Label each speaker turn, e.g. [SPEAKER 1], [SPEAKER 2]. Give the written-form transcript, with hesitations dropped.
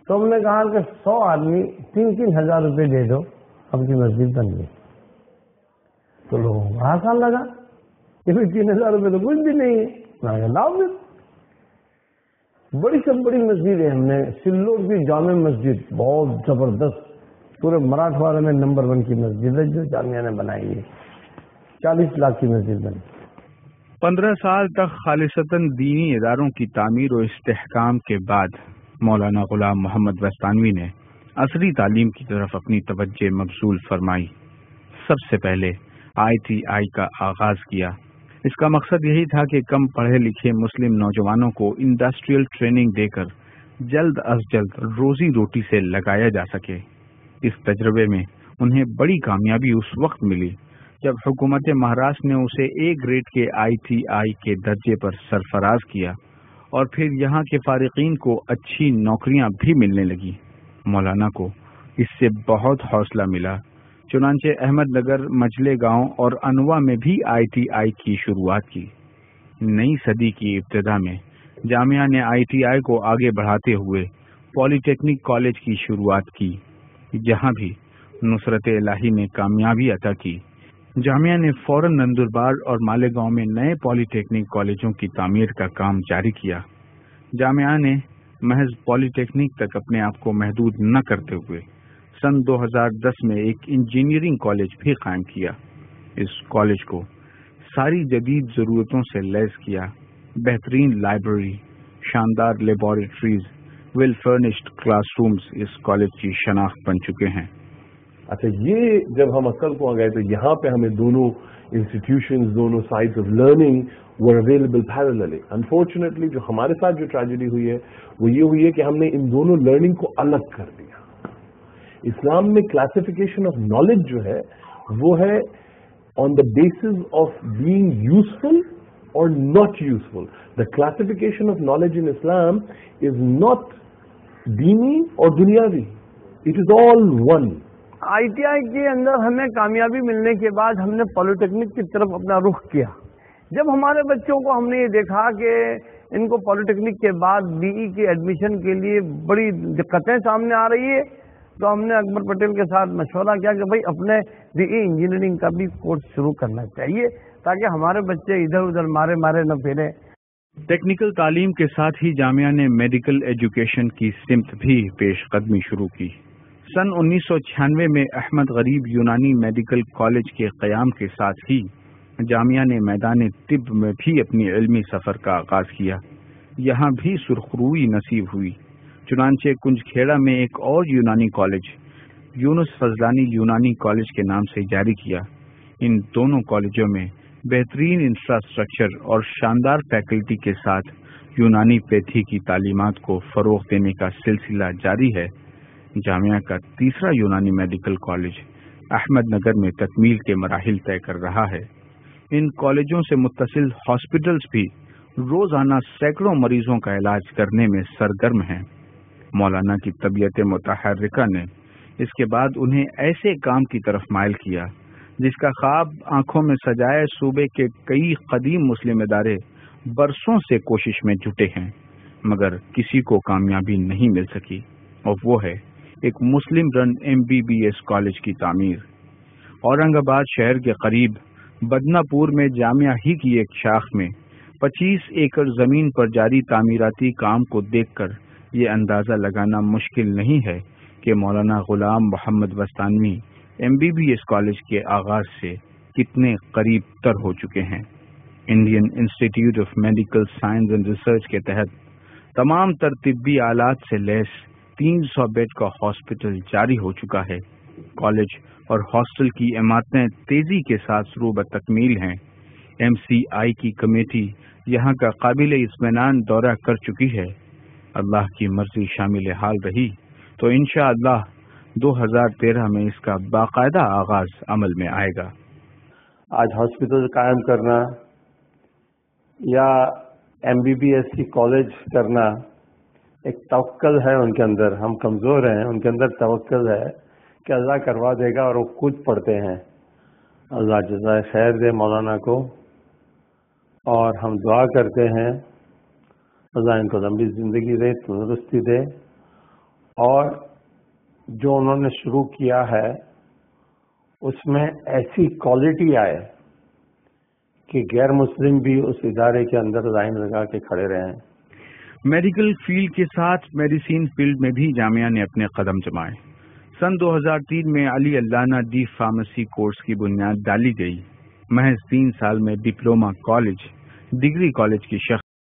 [SPEAKER 1] تو ہم نے کہا کہ 100 آدمی 3-3 ہزار روپے دے دو، اب کی مسجد بن گئی. تو لوگوں کو بڑا آسان لگا کہ 3,000 روپے تو کچھ بھی نہیں ہے. میں نے لاؤ پھر بڑی سے بڑی مسجد ہے. ہم نے سلور کی جامع مسجد بہت زبردست، پورے مراٹھواڑے میں نمبر 1 کی مسجد ہے جو جامعہ نے بنائی ہے. 40 لاکھ کی مسجد بنی.
[SPEAKER 2] 15 سال تک خالصتاً دینی اداروں کی تعمیر و استحکام کے بعد مولانا غلام محمد وستانوی نے عصری تعلیم کی طرف اپنی توجہ مبذول فرمائی. سب سے پہلے ITI کا آغاز کیا. اس کا مقصد یہی تھا کہ کم پڑھے لکھے مسلم نوجوانوں کو انڈسٹریل ٹریننگ دے کر جلد از جلد روزی روٹی سے لگایا جا سکے. اس تجربے میں انہیں بڑی کامیابی اس وقت ملی جب حکومت مہاراشٹر نے اسے A گریڈ کے ITI کے درجے پر سرفراز کیا اور پھر یہاں کے فارغین کو اچھی نوکریاں بھی ملنے لگی. مولانا کو اس سے بہت حوصلہ ملا. چنانچہ احمد نگر، مجلے گاؤں اور انوا میں بھی ITI کی شروعات کی. نئی صدی کی ابتدا میں جامعہ نے ITI کو آگے بڑھاتے ہوئے پولی ٹیکنک کالج کی شروعات کی، جہاں بھی نصرت الہی نے کامیابی عطا کی. جامعہ نے فوراً نندربار اور مالیگاؤں میں نئے پولی ٹیکنک کالجوں کی تعمیر کا کام جاری کیا. جامعہ نے محض پولی ٹیکنک تک اپنے آپ کو محدود نہ کرتے ہوئے سن 2010 میں ایک انجینئرنگ کالج بھی قائم کیا. اس کالج کو ساری جدید ضرورتوں سے لیس کیا. بہترین لائبریری، شاندار laboratories, well furnished class rooms اس کالج کی شناخت بن چکے ہیں.
[SPEAKER 3] اچھا، یہ جب ہم اصل کو آ گئے تو یہاں پہ ہمیں دونوں انسٹیٹیوشنز، دونوں sides of learning were available پیرللی. Unfortunately جو ہمارے ساتھ جو ٹریجڈی ہوئی ہے وہ یہ ہوئی ہے کہ ہم نے ان دونوں لرننگ کو الگ کر دیا. اسلام میں کلاسیفیکیشن آف نالج جو ہے وہ ہے on the basis of being useful اور not useful. The classification of knowledge in Islam is not دینی اور دنیاوی، it is all one.
[SPEAKER 1] ITI کے اندر ہمیں کامیابی ملنے کے بعد ہم نے پالیٹیکنک کی طرف اپنا رخ کیا. جب ہمارے بچوں کو ہم نے یہ دیکھا کہ ان کو پالیٹیکنک کے بعد BE کے ایڈمیشن کے لیے بڑی دقتیں سامنے آ رہی ہے، تو ہم نے اکبر پٹیل کے ساتھ مشورہ کیا کہ بھائی اپنے BE انجینئرنگ کا بھی کورس شروع کرنا چاہیے تاکہ ہمارے بچے ادھر ادھر مارے نہ پھریں.
[SPEAKER 2] ٹیکنیکل تعلیم کے ساتھ ہی جامعہ نے میڈیکل ایجوکیشن کی سمت بھی پیش قدمی شروع کی. سن 1996 میں احمد غریب یونانی میڈیکل کالج کے قیام کے ساتھ ہی جامعہ نے میدان طب میں بھی اپنی علمی سفر کا آغاز کیا. یہاں بھی سرخروئی نصیب ہوئی. چنانچہ کنج کھیڑا میں ایک اور یونانی کالج، یونس فضلانی یونانی کالج کے نام سے جاری کیا. ان دونوں کالجوں میں بہترین انفراسٹرکچر اور شاندار فیکلٹی کے ساتھ یونانی پیتھی کی تعلیمات کو فروغ دینے کا سلسلہ جاری ہے. جامعہ کا تیسرا یونانی میڈیکل کالج احمد نگر میں تکمیل کے مراحل طے کر رہا ہے. ان کالجوں سے متصل ہاسپٹلز بھی روزانہ سینکڑوں مریضوں کا علاج کرنے میں سرگرم ہیں. مولانا کی طبیعت متحرکہ نے اس کے بعد انہیں ایسے کام کی طرف مائل کیا جس کا خواب آنکھوں میں سجائے صوبے کے کئی قدیم مسلم ادارے برسوں سے کوشش میں جٹے ہیں، مگر کسی کو کامیابی نہیں مل سکی، اور وہ ہے ایک مسلم رن MBBS کالج کی تعمیر. اورنگ آباد شہر کے قریب بدنا پور میں جامعہ ہی کی ایک شاخ میں 25 ایکڑ زمین پر جاری تعمیراتی کام کو دیکھ کر یہ اندازہ لگانا مشکل نہیں ہے کہ مولانا غلام محمد وستانوی MBBS کالج کے آغاز سے کتنے قریب تر ہو چکے ہیں. Indian institute of medical science and research کے تحت تمام تر طبی آلات سے لیس 300 بیڈ کا ہاسپٹل جاری ہو چکا ہے. کالج اور ہاسٹل کی عمارتیں تیزی کے ساتھ شروع بتکمیل ہیں. MCI کی کمیٹی یہاں کا قابل اطمینان دورہ کر چکی ہے. اللہ کی مرضی شامل حال رہی تو انشاءاللہ 2013 میں اس کا باقاعدہ آغاز عمل میں آئے گا.
[SPEAKER 3] آج ہاسپٹل قائم کرنا یا MBBS کی کالج کرنا ایک توکل ہے ان کے اندر. ہم کمزور ہیں، ان کے اندر توکل ہے کہ اللہ کروا دے گا، اور وہ خود پڑھتے ہیں. اللہ جزائے خیر دے مولانا کو، اور ہم دعا کرتے ہیں اللہ ان کو لمبی زندگی دے، تندرستی دے،
[SPEAKER 1] اور جو انہوں نے شروع کیا ہے اس میں ایسی کوالٹی آئے کہ غیر مسلم بھی اس ادارے کے اندر لائن لگا کے کھڑے رہے ہیں.
[SPEAKER 2] میڈیکل فیلڈ کے ساتھ میڈیسین فیلڈ میں بھی جامعہ نے اپنے قدم جمائے. سن 2003 میں علی علانہ ڈی فارمیسی کورس کی بنیاد ڈالی گئی. محض 3 سال میں ڈپلومہ کالج، ڈگری کالج کی شکل